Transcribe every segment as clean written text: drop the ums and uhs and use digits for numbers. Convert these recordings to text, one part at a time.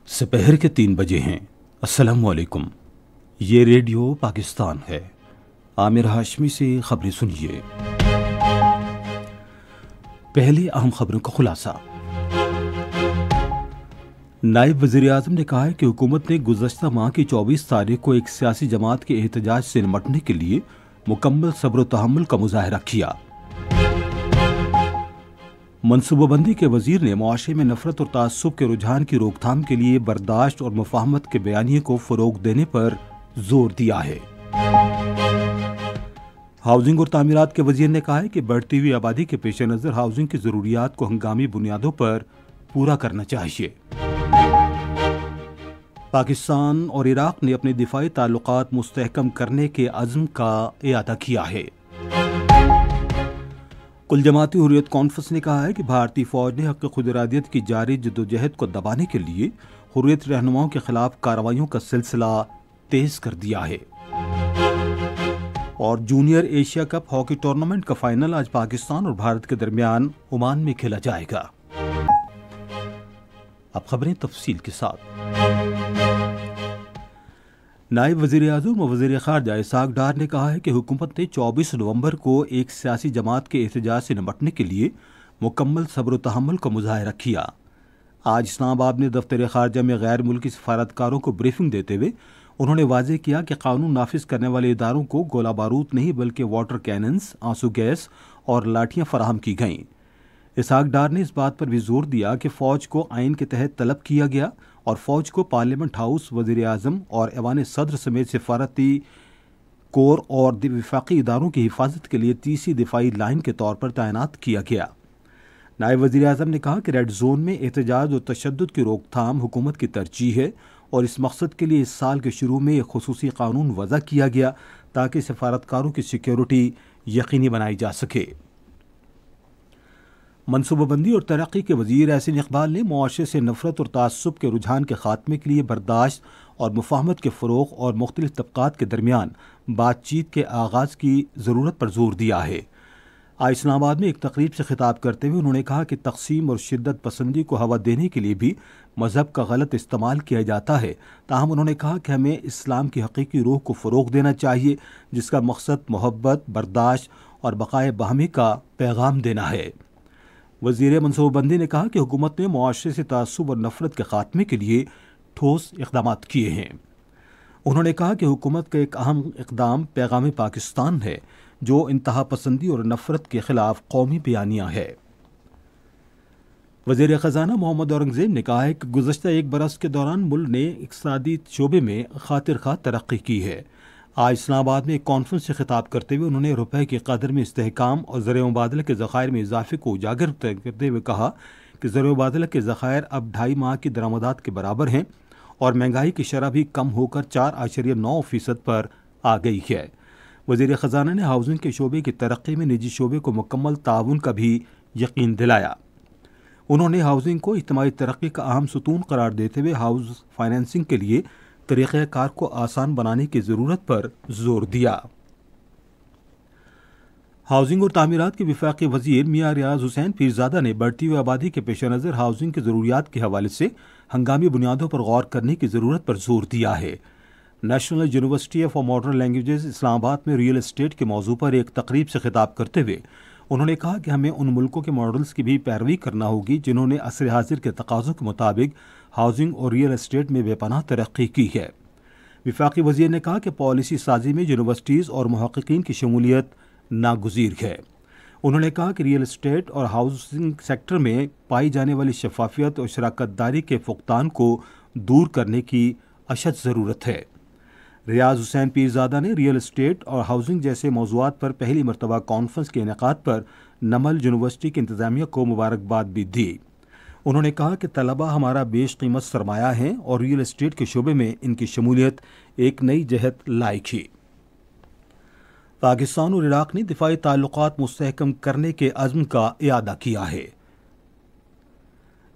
سپہر کے 3 بجے ہیں۔ السلام علیکم، یہ ریڈیو پاکستان ہے۔ عامر ہاشمی سے خبریں سنیے۔ پہلے اہم خبروں کا خلاصہ۔ نائب وزیر اعظم نے کہا ہے کہ حکومت نے گزشتہ ماہ کی 24 تاریخ کو ایک سیاسی جماعت کے احتجاج سے نمٹنے کے لیے مکمل صبر و تحمل کا مظاہرہ کیا۔ منصوبہ بندی کے وزیر نے معاشرے میں نفرت اور تعصب کے رجحان کی روک تھام کے لیے برداشت اور مفاہمت کے بیانیے کو فروغ دینے پر زور دیا ہے۔ ہاؤسنگ اور تعمیرات کے وزیر نے کہا ہے کہ بڑھتی ہوئی آبادی کے پیش نظر ہاؤسنگ کی ضروریات کو ہنگامی بنیادوں پر پورا کرنا چاہیے۔ پاکستان اور عراق نے اپنے دفاعی تعلقات مستحکم کرنے کے عزم کا اعادہ کیا ہے۔ کل جماعتی حریت کانفرنس نے کہا ہے کہ بھارتی فوج نے حق خود ارادیت کی جاری جدوجہد کو دبانے کے لیے حریت رہنماؤں کے خلاف کارروائیوں کا سلسلہ تیز کر دیا ہے۔ اور junior Asia cup hockey tournament کا فائنل آج پاکستان اور بھارت کے درمیان عمان میں کھیلا جائے گا۔ اب خبریں تفصیل کے ساتھ۔ نائب وزیر اعظم و وزیر خارجہ اسحاق ڈار نے کہا ہے کہ حکومت نے 24 نومبر کو ایک سیاسی جماعت کے احتجاج سے نمٹنے کے لیے مکمل صبر و تحمل کا مظاہرہ کیا۔ آج اسلام آباد میں دفتر خارجہ میں غیر ملکی سفارتکاروں کو بریفنگ دیتے ہوئے انہوں نے واضح کیا کہ قانون نافذ کرنے والے اداروں کو گولہ بارود نہیں بلکہ واٹر کیننز، آنسو گیس اور لاٹھیاں فراہم کی گئیں۔ اسحاق ڈار نے اس بات پر بھی زور دیا کہ فوج کو آئین کے تحت طلب کیا گیا اور فوج کو پارلیمنٹ ہاؤس، وزیر اعظم اور ایوان صدر سمیت سفارتی کور اور وفاقی اداروں کی حفاظت کے لیے تیسری دفاعی لائن کے طور پر تعینات کیا گیا۔ نائب وزیر اعظم نے کہا کہ ریڈ زون میں احتجاج اور تشدد کی روک تھام حکومت کی ترجیح ہے اور اس مقصد کے لیے اس سال کے شروع میں ایک خصوصی قانون وضع کیا گیا تاکہ سفارتکاروں کی سیکیورٹی یقینی بنائی جا سکے۔ منصوبہ بندی اور ترقی کے وزیر احسن اقبال نے معاشرے سے نفرت اور تعصب کے رجحان کے خاتمے کے لیے برداشت اور مفاہمت کے فروغ اور مختلف طبقات کے درمیان بات چیت کے آغاز کی ضرورت پر زور دیا ہے۔ آج اسلام آباد میں ایک تقریب سے خطاب کرتے ہوئے انہوں نے کہا کہ تقسیم اور شدت پسندی کو ہوا دینے کے لیے بھی مذہب کا غلط استعمال کیا جاتا ہے، تاہم انہوں نے کہا کہ ہمیں اسلام کی حقیقی روح کو فروغ دینا چاہیے جس کا مقصد محبت، برداشت اور بقائے باہمی کا پیغام دینا ہے۔ وزیر منصوبہ بندی نے کہا کہ حکومت نے معاشرے سے تعصب اور نفرت کے خاتمے کے لیے ٹھوس اقدامات کیے ہیں۔ انہوں نے کہا کہ حکومت کا ایک اہم اقدام پیغام پاکستان ہے جو انتہا پسندی اور نفرت کے خلاف قومی بیانیہ ہے۔ وزیر خزانہ محمد اورنگزیب نے کہا ہے کہ گزشتہ ایک برس کے دوران ملک نے اقتصادی شعبے میں خاطر خواہ ترقی کی ہے۔ آج اسلام آباد میں ایک کانفرنس سے خطاب کرتے ہوئے انہوں نے روپے کی قدر میں استحکام اور زر مبادلہ کے ذخائر میں اضافے کو اجاگر کرتے ہوئے کہا کہ زر مبادلہ کے ذخائر اب 2.5 ماہ کی درآمدات کے برابر ہیں اور مہنگائی کی شرح بھی کم ہو کر 4.9% پر آ گئی ہے۔ وزیر خزانہ نے ہاؤسنگ کے شعبے کی ترقی میں نجی شعبے کو مکمل تعاون کا بھی یقین دلایا۔ انہوں نے ہاؤسنگ کو اجتماعی ترقی کا اہم ستون قرار دیتے ہوئے ہاؤس فائنینسنگ کے لیے طریقہ کار کو آسان بنانے کی ضرورت پر زور دیا۔ ہاؤسنگ اور تعمیرات کے وفاقی وزیر میاں ریاض حسین پیرزادہ نے بڑھتی ہوئی آبادی کے پیش نظر ہاؤسنگ کی ضروریات کے حوالے سے ہنگامی بنیادوں پر غور کرنے کی ضرورت پر زور دیا ہے۔ National university of modern languages Islamabad میں ریئل اسٹیٹ کے موضوع پر ایک تقریب سے خطاب کرتے ہوئے انہوں نے کہا کہ ہمیں ان ملکوں کے ماڈلز کی بھی پیروی کرنا ہوگی جنہوں نے عصر حاضر کے تقاضوں کے مطابق ہاؤسنگ اور ریئل اسٹیٹ میں بے پناہ ترقی کی ہے۔ وفاقی وزیر نے کہا کہ پالیسی سازی میں یونیورسٹیز اور محققین کی شمولیت ناگزیر ہے۔ انہوں نے کہا کہ ریئل اسٹیٹ اور ہاؤسنگ سیکٹر میں پائی جانے والی شفافیت اور شراکت داری کے فقدان کو دور کرنے کی اشد ضرورت ہے۔ ریاض حسین پیرزادہ نے ریئل اسٹیٹ اور ہاؤسنگ جیسے موضوعات پر پہلی مرتبہ کانفرنس کے انعقاد پر نمل یونیورسٹی کی انتظامیہ کو مبارکباد بھی دی۔ انہوں نے کہا کہ طلبہ ہمارا بیش قیمت سرمایہ ہیں اور ریئل اسٹیٹ کے شعبے میں ان کی شمولیت ایک نئی جہت لائق ہے۔ پاکستان اور عراق نے دفاعی تعلقات مستحکم کرنے کے عزم کا اعادہ کیا ہے۔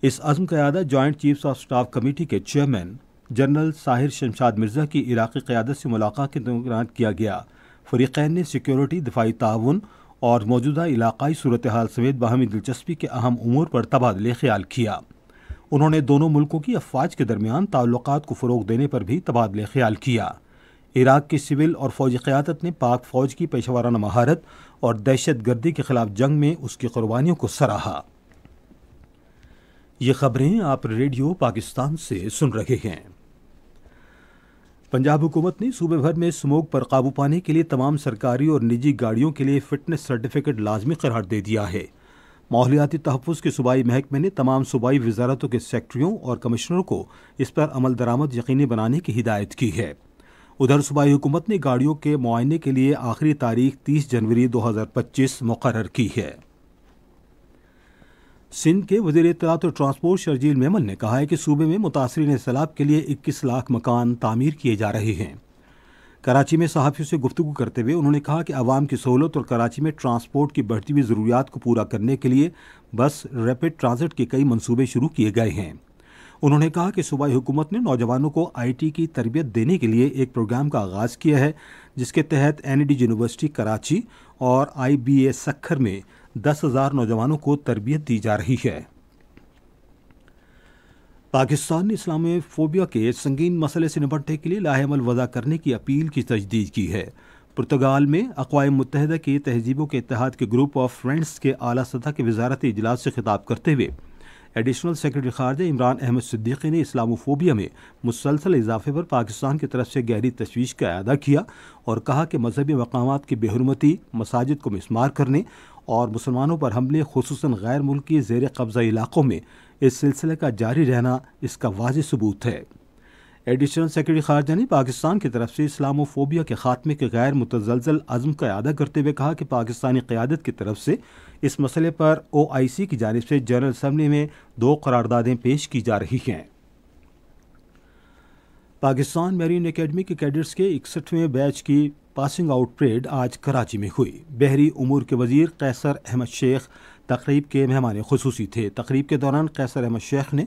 اس عزم قیادت joint chiefs of staff committee کے چیئرمین جنرل ساحر شمشاد مرزا کی عراقی قیادت سے ملاقات کے دوران کیا گیا۔ فریقین نے سیکیورٹی، دفاعی تعاون اور موجودہ علاقائی صورتحال سمیت باہمی دلچسپی کے اہم امور پر تبادلہ خیال کیا۔ انہوں نے دونوں ملکوں کی افواج کے درمیان تعلقات کو فروغ دینے پر بھی تبادلہ خیال کیا۔ عراق کی سول اور فوجی قیادت نے پاک فوج کی پیشہ ورانہ مہارت اور دہشت گردی کے خلاف جنگ میں اس کی قربانیوں کو سراہا۔ یہ خبریں آپ ریڈیو پاکستان سے سن رہے ہیں۔ پنجاب حکومت نے صوبے بھر میں اسموگ پر قابو پانے کے لیے تمام سرکاری اور نجی گاڑیوں کے لیے فٹنس سرٹیفکیٹ لازمی قرار دے دیا ہے۔ ماحولیاتی تحفظ کے صوبائی محکمے نے تمام صوبائی وزارتوں کے سیکٹریوں اور کمشنروں کو اس پر عمل درآمد یقینی بنانے کی ہدایت کی ہے۔ ادھر صوبائی حکومت نے گاڑیوں کے معائنے کے لیے آخری تاریخ 30 جنوری 2025 مقرر کی ہے۔ سندھ کے وزیر اطلاعات اور ٹرانسپورٹ شرجیل میمن نے کہا ہے کہ صوبے میں متاثرین سیلاب کے لیے 21 لاکھ مکان تعمیر کیے جا رہے ہیں۔ کراچی میں صحافیوں سے گفتگو کرتے ہوئے انہوں نے کہا کہ عوام کی سہولت اور کراچی میں ٹرانسپورٹ کی بڑھتی ہوئی ضروریات کو پورا کرنے کے لیے بس ریپڈ ٹرانزٹ کے کئی منصوبے شروع کیے گئے ہیں۔ انہوں نے کہا کہ صوبائی حکومت نے نوجوانوں کو آئی ٹی کی تربیت دینے کے لیے ایک پروگرام کا آغاز کیا ہے، جس کے تحت این ڈی یونیورسٹی کراچی اور آئی بی اے سکھر میں 10,000 نوجوانوں کو تربیت دی جا رہی ہے۔ پاکستان نے اسلامی فوبیا کے سنگین مسئلے سے نپٹنے کے لیے لاہ عمل وضع کرنے کی اپیل کی تجدید کی ہے۔ پرتگال میں اقوام متحدہ کے تہذیبوں کے اتحاد کے گروپ آف فرینڈز کے اعلیٰ سطح کے وزارتی اجلاس سے خطاب کرتے ہوئے ایڈیشنل سیکرٹری خارجہ عمران احمد صدیقی نے اسلاموفوبیا میں مسلسل اضافے پر پاکستان کی طرف سے گہری تشویش کا اعادہ کیا اور کہا کہ مذہبی مقامات کی بے حرمتی، مساجد کو مسمار کرنے اور مسلمانوں پر حملے خصوصاً غیر ملکی زیر قبضہ علاقوں میں اس سلسلے کا جاری رہنا اس کا واضح ثبوت ہے۔ ایڈیشنل سیکرٹری خارجہ نے پاکستان کی طرف سے اسلاموفوبیا کے خاتمے کے غیر متزلزل عزم کا اعادہ کرتے ہوئے کہا کہ پاکستانی قیادت کی طرف سے اس مسئلے پر OIC کی جانب سے جنرل اسمبلی میں 2 قراردادیں پیش کی جا رہی ہیں۔ پاکستان میرین اکیڈمی کے کیڈٹس کے 61ویں بیچ کی پاسنگ آؤٹ پریڈ آج کراچی میں ہوئی۔ بحری امور کے وزیر قیصر احمد شیخ تقریب کے مہمان خصوصی تھے۔ تقریب کے دوران قیصر احمد شیخ نے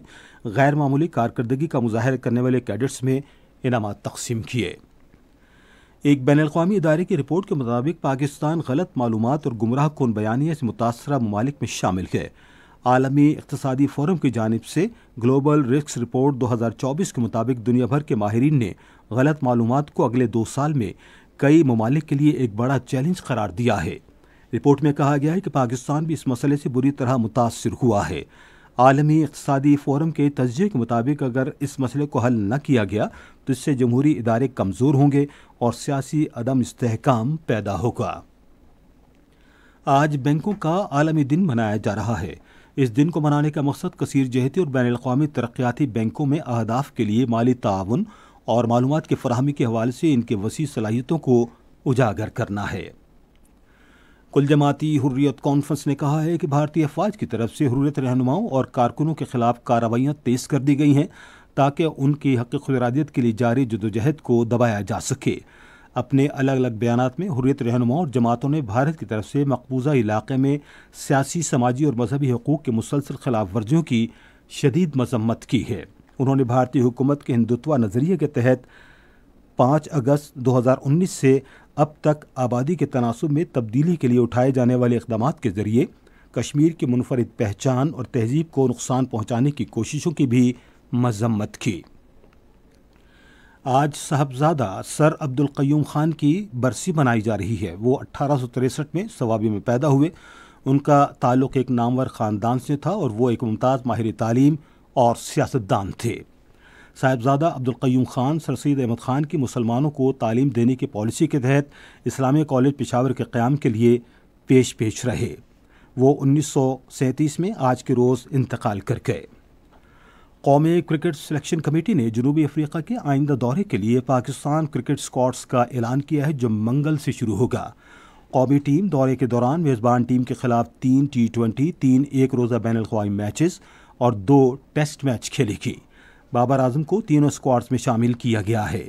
غیر معمولی کارکردگی کا مظاہرہ کرنے والے کیڈٹس میں انعامات تقسیم کیے۔ ایک بین الاقوامی ادارے کی رپورٹ کے مطابق پاکستان غلط معلومات اور گمراہ کن بیانیے سے متاثرہ ممالک میں شامل ہے۔ عالمی اقتصادی فورم کی جانب سے گلوبل رسکس رپورٹ 2024 کے مطابق دنیا بھر کے ماہرین نے غلط معلومات کو اگلے 2 سال میں کئی ممالک کے لیے ایک بڑا چیلنج قرار دیا ہے۔ رپورٹ میں کہا گیا ہے کہ پاکستان بھی اس مسئلے سے بری طرح متاثر ہوا ہے۔ عالمی اقتصادی فورم کے تجزیے کے مطابق اگر اس مسئلے کو حل نہ کیا گیا تو اس سے جمہوری ادارے کمزور ہوں گے اور سیاسی عدم استحکام پیدا ہوگا۔ آج بینکوں کا عالمی دن منایا جا رہا ہے۔ اس دن کو منانے کا مقصد کثیر جہتی اور بین الاقوامی ترقیاتی بینکوں میں اہداف کے لیے مالی تعاون اور معلومات کی فراہمی کے حوالے سے ان کی وسیع صلاحیتوں کو اجاگر کرنا ہے۔ کل جماعتی حریت کانفرنس نے کہا ہے کہ بھارتی افواج کی طرف سے حریت رہنماؤں اور کارکنوں کے خلاف کارروائیاں تیز کر دی گئی ہیں تاکہ ان کی حق خود ارادیت کے لیے جاری جدوجہد کو دبایا جا سکے۔ اپنے الگ الگ بیانات میں حریت رہنماؤں اور جماعتوں نے بھارت کی طرف سے مقبوضہ علاقے میں سیاسی، سماجی اور مذہبی حقوق کے مسلسل خلاف ورزیوں کی شدید مذمت کی ہے۔ انہوں نے بھارتی حکومت کے ہندوتوا نظریے کے تحت 5 اگست 2019 سے اب تک آبادی کے تناسب میں تبدیلی کے لیے اٹھائے جانے والے اقدامات کے ذریعے کشمیر کی منفرد پہچان اور تہذیب کو نقصان پہنچانے کی کوششوں کی بھی مذمت کی۔ آج صاحبزادہ سر عبدالقیوم خان کی برسی منائی جا رہی ہے۔ وہ 1863 میں سوابی میں پیدا ہوئے۔ ان کا تعلق ایک نامور خاندان سے تھا اور وہ ایک ممتاز ماہر تعلیم اور سیاستدان تھے۔ صاحبزادہ عبدالقیوم خان سر سید احمد خان کی مسلمانوں کو تعلیم دینے کی پالیسی کے تحت اسلامی کالج پشاور کے قیام کے لیے پیش رہے۔ وہ 1937 میں آج کے روز انتقال کر گئے۔ قومی کرکٹ سلیکشن کمیٹی نے جنوبی افریقہ کے آئندہ دورے کے لیے پاکستان کرکٹ اسکواڈز کا اعلان کیا ہے جو منگل سے شروع ہوگا۔ قومی ٹیم دورے کے دوران میزبان ٹیم کے خلاف 3 T20، 3 ایک روزہ بین الاقوامی میچز اور 2 ٹیسٹ میچ کھیلے گی۔ بابر اعظم کو تینوں اسکواڈز میں شامل کیا گیا ہے۔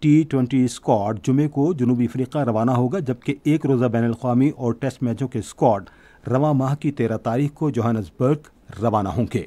T20 اسکواڈ جمعے کو جنوبی افریقہ روانہ ہوگا جبکہ ایک روزہ بین الاقوامی اور ٹیسٹ میچوں کے اسکواڈ رواں ماہ کی 13 تاریخ کو جوہانسبرگ روانہ ہوں گے۔